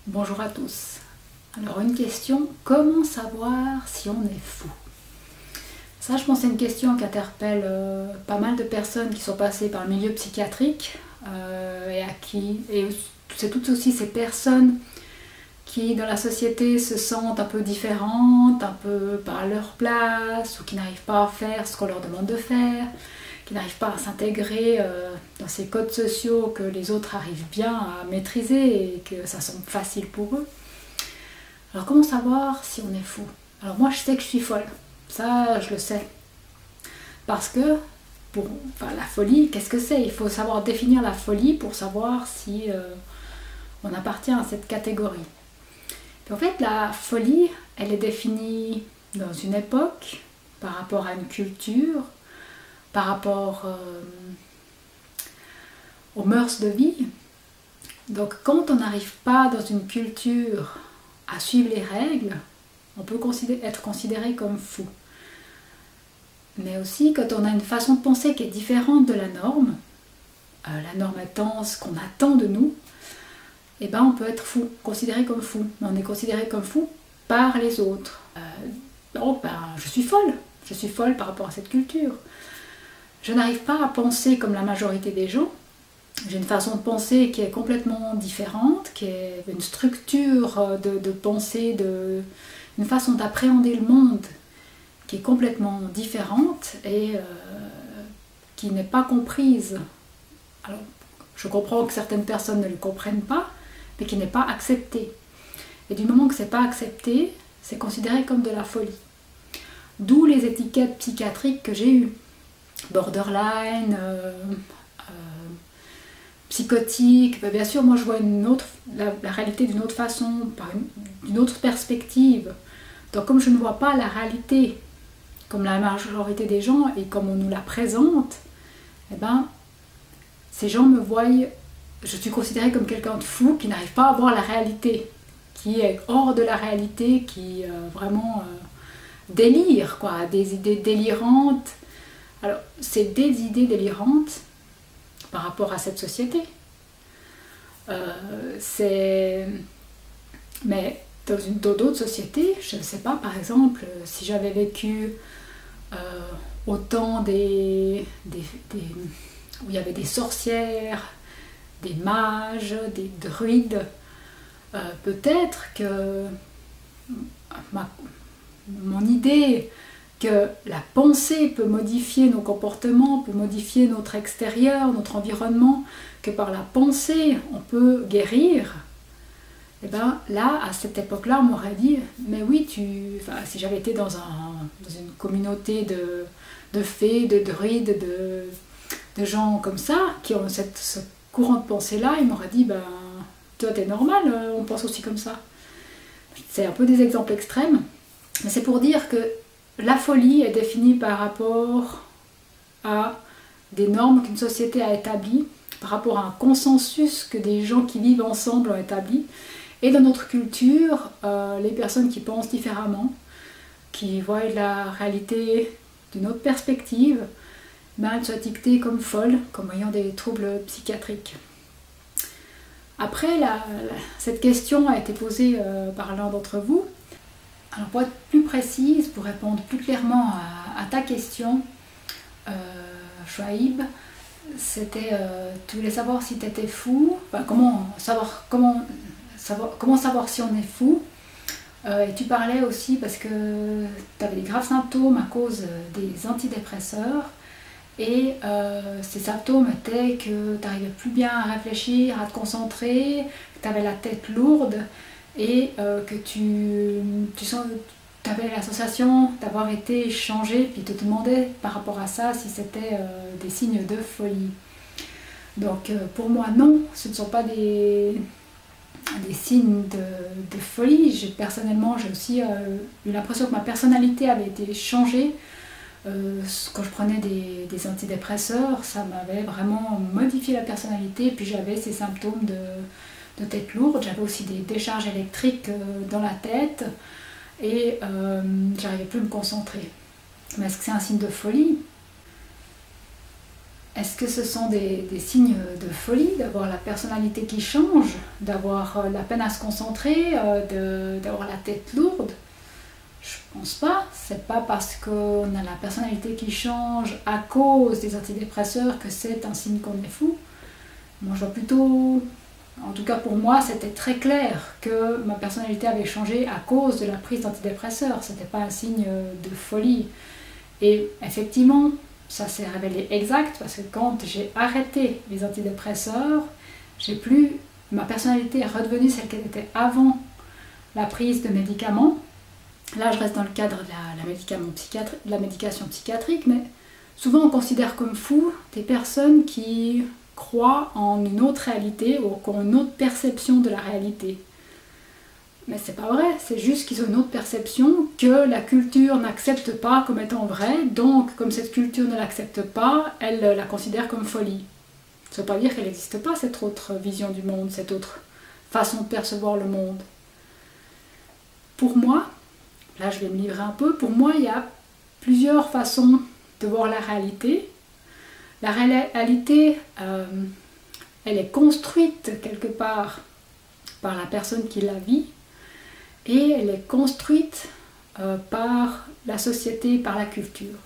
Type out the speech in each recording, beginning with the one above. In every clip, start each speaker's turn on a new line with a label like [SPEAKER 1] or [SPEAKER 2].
[SPEAKER 1] Bonjour à tous. Alors une question, comment savoir si on est fou? Ça, je pense, c'est une question qui interpelle pas mal de personnes qui sont passées par le milieu psychiatrique et c'est toutes aussi ces personnes qui dans la société se sentent un peu différentes, un peu pas à leur place, ou qui n'arrivent pas à faire ce qu'on leur demande de faire, qui n'arrivent pas à s'intégrer dans ces codes sociaux que les autres arrivent bien à maîtriser et que ça semble facile pour eux. Alors comment savoir si on est fou? Alors moi je sais que je suis folle, ça je le sais. Parce que la folie, qu'est-ce que c'est? Il faut savoir définir la folie pour savoir si on appartient à cette catégorie. Puis en fait la folie, elle est définie dans une époque, par rapport à une culture, par rapport aux mœurs de vie. Donc quand on n'arrive pas dans une culture à suivre les règles, on peut être considéré comme fou. Mais aussi quand on a une façon de penser qui est différente de la norme étant ce qu'on attend de nous, eh ben on peut être fou, considéré comme fou. Mais on est considéré comme fou par les autres. Je suis folle par rapport à cette culture. Je n'arrive pas à penser comme la majorité des gens. J'ai une façon de penser qui est complètement différente, qui est une structure de pensée, une façon d'appréhender le monde qui est complètement différente et qui n'est pas comprise. Alors, je comprends que certaines personnes ne le comprennent pas, mais qui n'est pas acceptée. Et du moment que ce n'est pas accepté, c'est considéré comme de la folie. D'où les étiquettes psychiatriques que j'ai eues. Borderline, psychotique. Bien sûr, moi je vois la réalité d'une autre façon, d'une autre perspective. Donc comme je ne vois pas la réalité comme la majorité des gens et comme on nous la présente, eh ben, ces gens me voient, je suis considérée comme quelqu'un de fou qui n'arrive pas à voir la réalité, qui est hors de la réalité, qui vraiment délire, quoi, des idées délirantes. Alors, c'est des idées délirantes par rapport à cette société. Mais dans d'autres sociétés, je ne sais pas, par exemple, si j'avais vécu au temps où il y avait des sorcières, des mages, des druides, peut-être que mon idée que la pensée peut modifier nos comportements, peut modifier notre extérieur, notre environnement, que par la pensée on peut guérir, et bien là, à cette époque-là, on m'aurait dit, mais oui, si j'avais été dans une communauté de fées, de druides, de gens comme ça, qui ont ce courant de pensée-là, ils m'auraient dit, toi t'es normal, on pense aussi comme ça. C'est un peu des exemples extrêmes, mais c'est pour dire que la folie est définie par rapport à des normes qu'une société a établies, par rapport à un consensus que des gens qui vivent ensemble ont établi. Et dans notre culture, les personnes qui pensent différemment, qui voient la réalité d'une autre perspective, elles sont étiquetées comme folles, comme ayant des troubles psychiatriques. Après, cette question a été posée par l'un d'entre vous. Alors pour être plus précise, pour répondre plus clairement à ta question, Chouaib, c'était tu voulais savoir si tu étais fou, comment savoir si on est fou, et tu parlais aussi parce que tu avais des graves symptômes à cause des antidépresseurs, et ces symptômes étaient que tu n'arrivais plus bien à réfléchir, à te concentrer, que tu avais la tête lourde, et que tu avais la sensation d'avoir été changé, puis tu te demandais par rapport à ça si c'était des signes de folie. Donc pour moi non, ce ne sont pas des signes de folie. Personnellement, j'ai aussi eu l'impression que ma personnalité avait été changée. Quand je prenais des antidépresseurs, ça m'avait vraiment modifié la personnalité, puis j'avais ces symptômes de tête lourde, j'avais aussi des décharges électriques dans la tête et j'arrivais plus à me concentrer. Mais est-ce que c'est un signe de folie? Est-ce que ce sont des signes de folie, d'avoir la personnalité qui change, d'avoir la peine à se concentrer, d'avoir la tête lourde? Je pense pas. C'est pas parce qu'on a la personnalité qui change à cause des antidépresseurs que c'est un signe qu'on est fou. Moi, je vois plutôt, en tout cas pour moi, c'était très clair que ma personnalité avait changé à cause de la prise d'antidépresseurs. C'était pas un signe de folie. Et effectivement, ça s'est révélé exact parce que quand j'ai arrêté les antidépresseurs, ma personnalité est redevenue celle qu'elle était avant la prise de médicaments. Là, je reste dans le cadre de la médication psychiatrique, mais souvent on considère comme fous des personnes qui croient en une autre réalité ou qui ont une autre perception de la réalité. Mais c'est pas vrai, c'est juste qu'ils ont une autre perception que la culture n'accepte pas comme étant vraie, donc comme cette culture ne l'accepte pas, elle la considère comme folie. Ça ne veut pas dire qu'elle n'existe pas, cette autre vision du monde, cette autre façon de percevoir le monde. Pour moi, là je vais me livrer un peu, pour moi il y a plusieurs façons de voir la réalité. La réalité, elle est construite quelque part par la personne qui la vit, et elle est construite par la société, par la culture.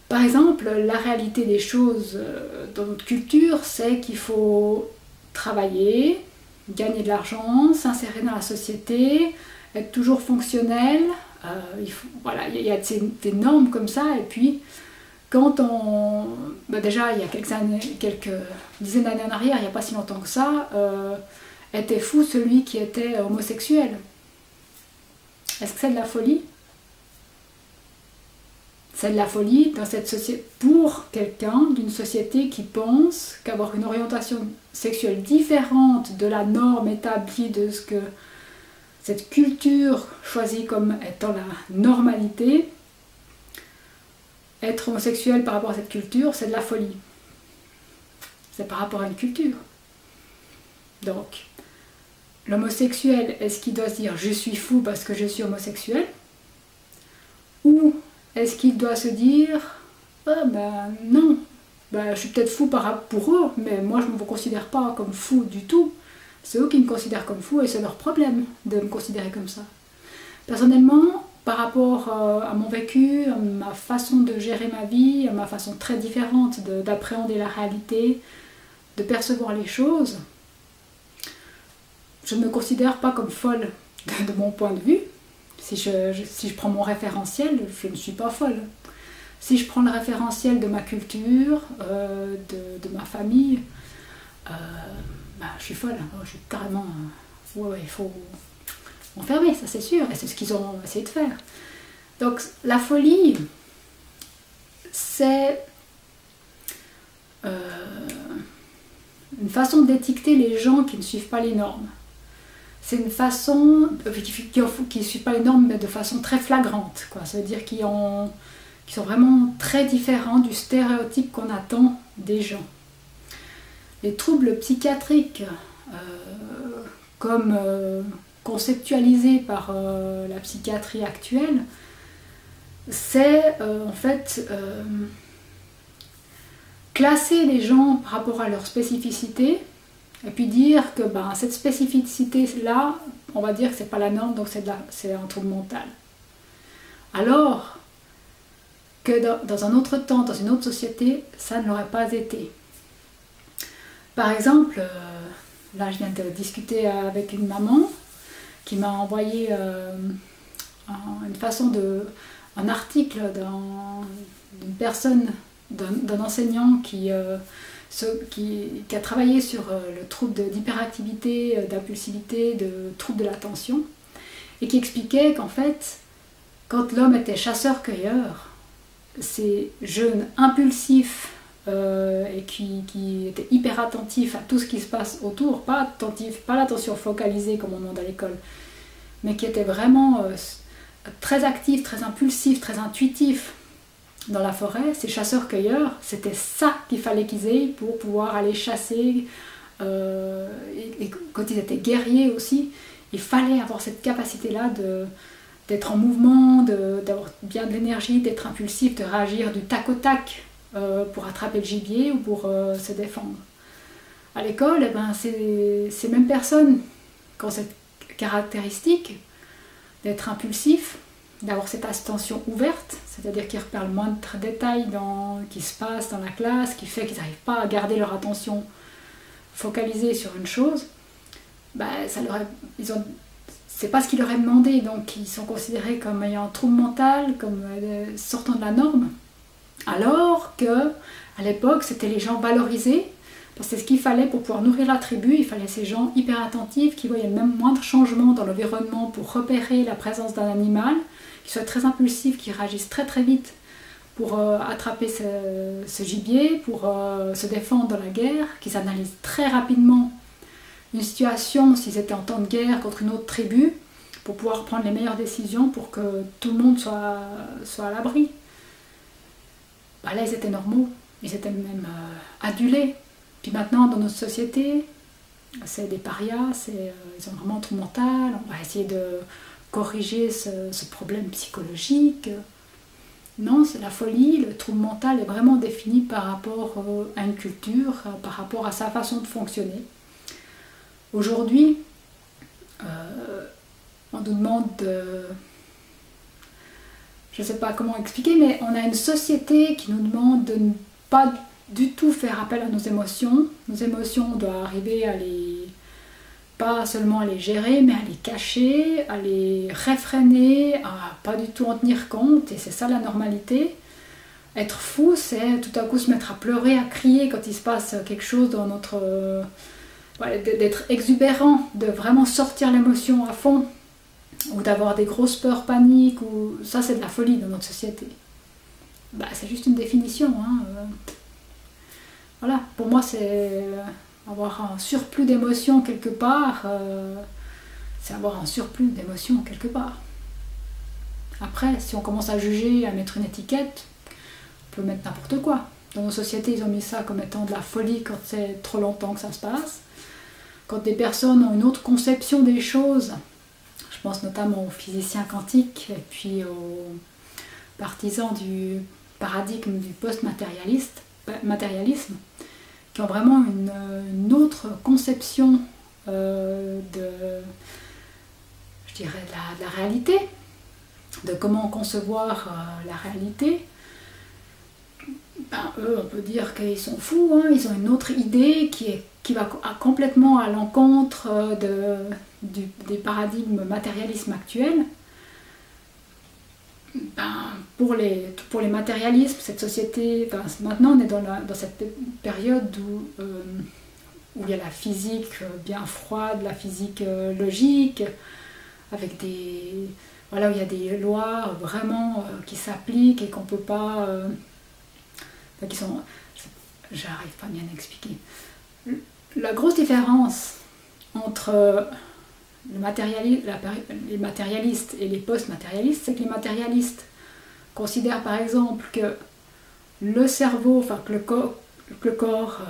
[SPEAKER 1] Par exemple, la réalité des choses dans notre culture, c'est qu'il faut travailler, gagner de l'argent, s'insérer dans la société, être toujours fonctionnel. Voilà, il y a des normes comme ça, et puis quand on... déjà, il y a quelques dizaines d'années en arrière, il n'y a pas si longtemps que ça, était fou celui qui était homosexuel. Est-ce que c'est de la folie? C'est de la folie dans cette société, pour quelqu'un d'une société qui pense qu'avoir une orientation sexuelle différente de la norme établie de ce que cette culture choisit comme étant la normalité, être homosexuel par rapport à cette culture, c'est de la folie. C'est par rapport à une culture. Donc, l'homosexuel, est-ce qu'il doit se dire « je suis fou parce que je suis homosexuel » ou est-ce qu'il doit se dire « ah ben non, ben, je suis peut-être fou pour eux, mais moi je ne me considère pas comme fou du tout. C'est eux qui me considèrent comme fou et c'est leur problème de me considérer comme ça. » Personnellement, par rapport à mon vécu, à ma façon de gérer ma vie, à ma façon très différente d'appréhender la réalité, de percevoir les choses, je ne me considère pas comme folle de mon point de vue. Si je prends mon référentiel, je ne suis pas folle. Si je prends le référentiel de ma culture, de ma famille, je suis folle. Je suis carrément... il faut m'enfermer, ça c'est sûr. Et c'est ce qu'ils ont essayé de faire. Donc la folie, c'est une façon d'étiqueter les gens qui ne suivent pas les normes. C'est une façon qui ne suit pas les normes, mais de façon très flagrante, quoi. Ça veut dire qu'ils sont vraiment très différents du stéréotype qu'on attend des gens. Les troubles psychiatriques, comme conceptualisés par la psychiatrie actuelle, c'est en fait classer les gens par rapport à leur spécificité, et puis dire que cette spécificité-là, on va dire que c'est pas la norme, donc c'est un trouble mental. Alors que dans un autre temps, dans une autre société, ça ne l'aurait pas été. Par exemple, là je viens de discuter avec une maman qui m'a envoyé un article d'une personne, d'un enseignant qui a travaillé sur le trouble d'hyperactivité, d'impulsivité, de trouble de l'attention, et qui expliquait qu'en fait, quand l'homme était chasseur-cueilleur, ces jeunes impulsifs et qui étaient hyper attentifs à tout ce qui se passe autour, pas l'attention focalisée comme on demande à l'école, mais qui étaient vraiment très actifs, très impulsifs, très intuitifs dans la forêt, ces chasseurs-cueilleurs, c'était ça qu'il fallait qu'ils aient pour pouvoir aller chasser. Et quand ils étaient guerriers aussi, il fallait avoir cette capacité-là d'être en mouvement, d'avoir bien de l'énergie, d'être impulsif, de réagir du tac au tac pour attraper le gibier ou pour se défendre. À l'école, eh ben, ces mêmes personnes qui ont cette caractéristique d'être impulsifs, d'avoir cette attention ouverte, c'est-à-dire qu'ils repèrent le moindre détail qui se passe dans la classe, qui fait qu'ils n'arrivent pas à garder leur attention focalisée sur une chose, ben, c'est pas ce qu'ils leur est demandé, donc ils sont considérés comme ayant un trouble mental, comme sortant de la norme, alors que à l'époque c'était les gens valorisés, parce que c'est ce qu'il fallait pour pouvoir nourrir la tribu. Il fallait ces gens hyper attentifs qui voyaient le même moindre changement dans l'environnement pour repérer la présence d'un animal, qui soient très impulsifs, qui réagissent très très vite pour attraper ce gibier, pour se défendre dans la guerre, qu'ils analysent très rapidement une situation, s'ils étaient en temps de guerre contre une autre tribu, pour pouvoir prendre les meilleures décisions pour que tout le monde soit à l'abri. Bah là, ils étaient normaux, ils étaient même adulés. Puis maintenant, dans notre société, c'est des parias, ils ont vraiment un trouble mental, on va essayer de corriger ce problème psychologique. Non, c'est la folie, le trouble mental est vraiment défini par rapport à une culture, par rapport à sa façon de fonctionner. Aujourd'hui, on nous demande de... Je ne sais pas comment expliquer, mais on a une société qui nous demande de ne pas du tout faire appel à nos émotions. Nos émotions, on doit arriver à pas seulement à les gérer, mais à les cacher, à les réfréner, à pas du tout en tenir compte, et c'est ça la normalité. Être fou, c'est tout à coup se mettre à pleurer, à crier quand il se passe quelque chose dans notre... d'être exubérant, de vraiment sortir l'émotion à fond, ou d'avoir des grosses peurs, paniques, ou ça c'est de la folie dans notre société. Bah, c'est juste une définition, hein. Voilà, pour moi c'est avoir un surplus d'émotions quelque part, c'est avoir un surplus d'émotions quelque part. Après, si on commence à juger, à mettre une étiquette, on peut mettre n'importe quoi. Dans nos sociétés, ils ont mis ça comme étant de la folie quand c'est trop longtemps que ça se passe. Quand des personnes ont une autre conception des choses, je pense notamment aux physiciens quantiques et puis aux partisans du paradigme du post-matérialisme, qui ont vraiment une autre conception de la réalité, de comment concevoir la réalité. Ben, eux, on peut dire qu'ils sont fous, hein, ils ont une autre idée qui va complètement à l'encontre des paradigmes matérialisme actuels. Ben, pour les matérialismes, cette société, ben, maintenant on est dans cette période où il y a la physique bien froide, la physique logique, avec où il y a des lois vraiment qui s'appliquent et qu'on peut pas... j'arrive pas bien à expliquer. La grosse différence entre les matérialistes et les post-matérialistes, c'est que les matérialistes considèrent par exemple que le cerveau, enfin que le corps,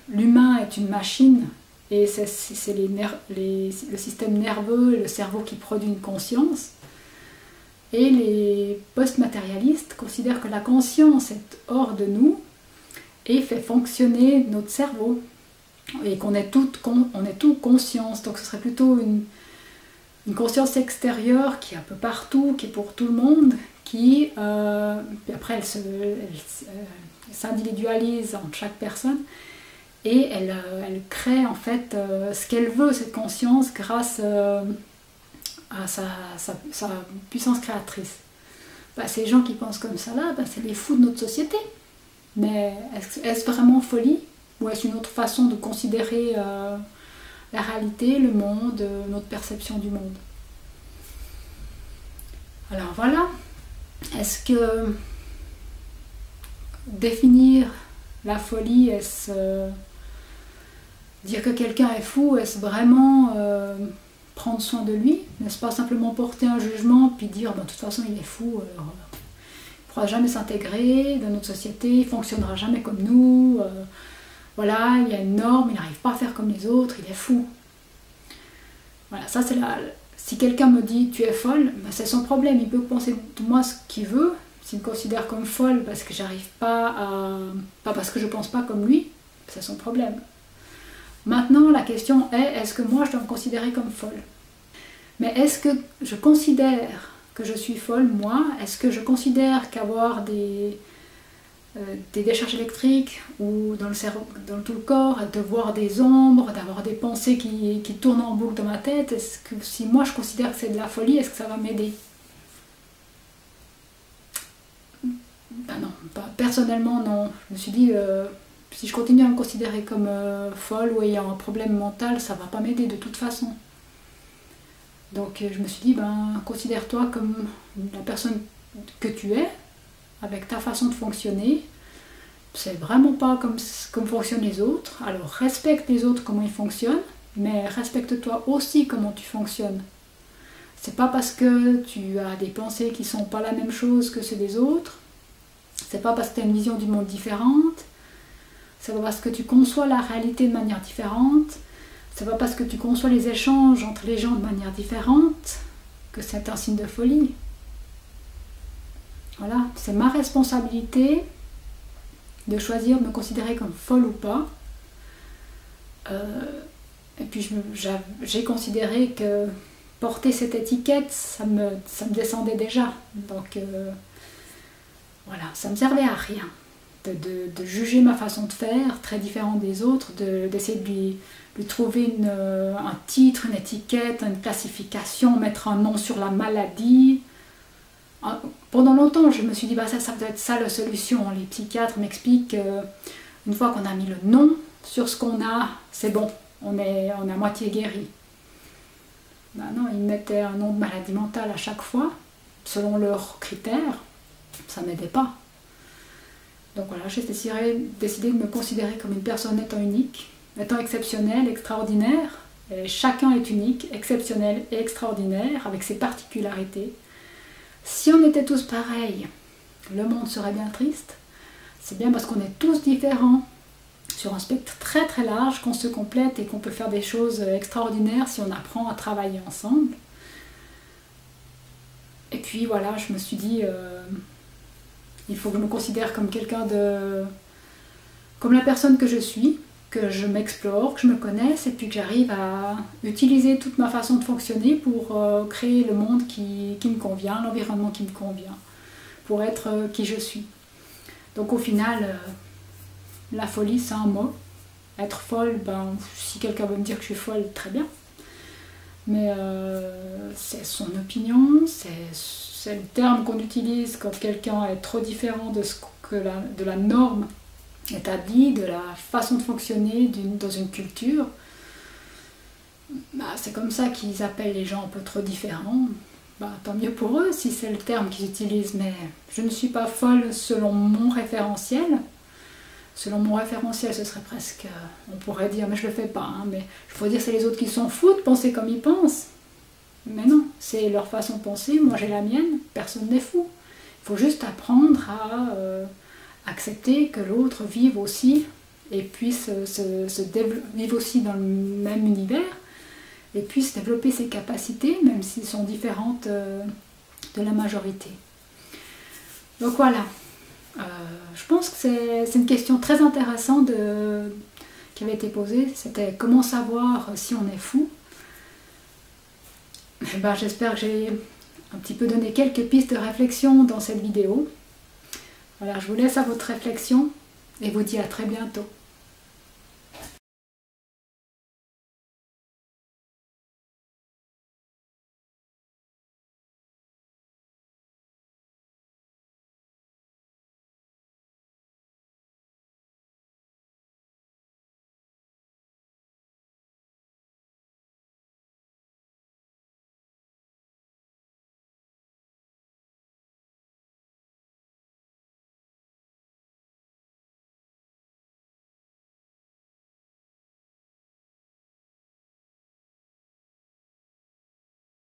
[SPEAKER 1] l'humain est une machine et c'est le système nerveux et le cerveau qui produit une conscience. Et les post-matérialistes considèrent que la conscience est hors de nous et fait fonctionner notre cerveau. Et qu'on est tout conscience, donc ce serait plutôt une conscience extérieure qui est un peu partout, qui est pour tout le monde, puis après elle s'individualise entre chaque personne et elle crée en fait ce qu'elle veut, cette conscience, grâce à sa puissance créatrice. Bah, ces gens qui pensent comme ça là, bah, c'est les fous de notre société. Mais est-ce vraiment folie ? Ou est-ce une autre façon de considérer la réalité, le monde, notre perception du monde? Alors voilà, est-ce que définir la folie, est-ce dire que quelqu'un est fou, est-ce vraiment prendre soin de lui? N'est-ce pas simplement porter un jugement puis dire de toute façon il est fou, alors, il ne pourra jamais s'intégrer dans notre société, il ne fonctionnera jamais comme nous, voilà, il y a une norme, il n'arrive pas à faire comme les autres, il est fou. Voilà, ça c'est si quelqu'un me dit tu es folle, ben c'est son problème, il peut penser de moi ce qu'il veut. S'il me considère comme folle parce que j'arrive pas à... pas parce que je pense pas comme lui, c'est son problème. Maintenant, la question est, est-ce que moi je dois me considérer comme folle? Mais est-ce que je considère que je suis folle, moi? Est-ce que je considère qu'avoir des décharges électriques ou dans le cerveau, dans tout le corps, de voir des ombres, d'avoir des pensées qui tournent en boucle dans ma tête, est-ce que si moi je considère que c'est de la folie, est-ce que ça va m'aider? Ben non, personnellement non. Je me suis dit, si je continue à me considérer comme folle ou ayant un problème mental, ça va pas m'aider de toute façon. Donc je me suis dit, ben considère-toi comme la personne que tu es, avec ta façon de fonctionner. C'est vraiment pas comme fonctionnent les autres. Alors respecte les autres comment ils fonctionnent, mais respecte-toi aussi comment tu fonctionnes. C'est pas parce que tu as des pensées qui sont pas la même chose que ceux des autres, c'est pas parce que tu as une vision du monde différente, c'est pas parce que tu conçois la réalité de manière différente, c'est pas parce que tu conçois les échanges entre les gens de manière différente que c'est un signe de folie. Voilà, c'est ma responsabilité de choisir de me considérer comme folle ou pas. Et puis j'ai considéré que porter cette étiquette, ça me descendait déjà. Donc voilà, ça ne me servait à rien de juger ma façon de faire, très différente des autres, d'essayer de lui trouver un titre, une étiquette, une classification, mettre un nom sur la maladie. Pendant longtemps, je me suis dit, bah, ça doit être ça la solution. Les psychiatres m'expliquent qu'une fois qu'on a mis le nom sur ce qu'on a, c'est bon, on est à moitié guéri. Ben non, ils mettaient un nom de maladie mentale à chaque fois, selon leurs critères. Ça m'aidait pas. Donc voilà, j'ai décidé de me considérer comme une personne étant unique, étant exceptionnelle, extraordinaire. Et chacun est unique, exceptionnel et extraordinaire, avec ses particularités. Si on était tous pareils, le monde serait bien triste. C'est bien parce qu'on est tous différents sur un spectre très très large qu'on se complète et qu'on peut faire des choses extraordinaires si on apprend à travailler ensemble. Et puis voilà, je me suis dit, il faut que je me considère comme quelqu'un comme la personne que je suis, que je m'explore, que je me connaisse et puis que j'arrive à utiliser toute ma façon de fonctionner pour créer le monde qui me convient, l'environnement qui me convient, pour être qui je suis. Donc au final, la folie c'est un mot. Être folle, ben, si quelqu'un veut me dire que je suis folle, très bien. Mais c'est son opinion, c'est le terme qu'on utilise quand quelqu'un est trop différent de la norme établie, de la façon de fonctionner dans une culture. Bah, c'est comme ça qu'ils appellent les gens un peu trop différents. Bah, tant mieux pour eux si c'est le terme qu'ils utilisent, mais je ne suis pas folle selon mon référentiel. Selon mon référentiel, ce serait presque, on pourrait dire, mais je le fais pas, hein, mais je pourrais dire c'est les autres qui s'en foutent de penser comme ils pensent. Mais non, c'est leur façon de penser, moi j'ai la mienne, personne n'est fou. Il faut juste apprendre à accepter que l'autre vive aussi et puisse vivre aussi dans le même univers et puisse développer ses capacités, même s'ils sont différentes de la majorité. Donc voilà. Je pense que c'est une question très intéressante qui avait été posée. C'était comment savoir si on est fou. Et ben, j'espère que j'ai un petit peu donné quelques pistes de réflexion dans cette vidéo. Voilà, je vous laisse à votre réflexion et vous dis à très bientôt.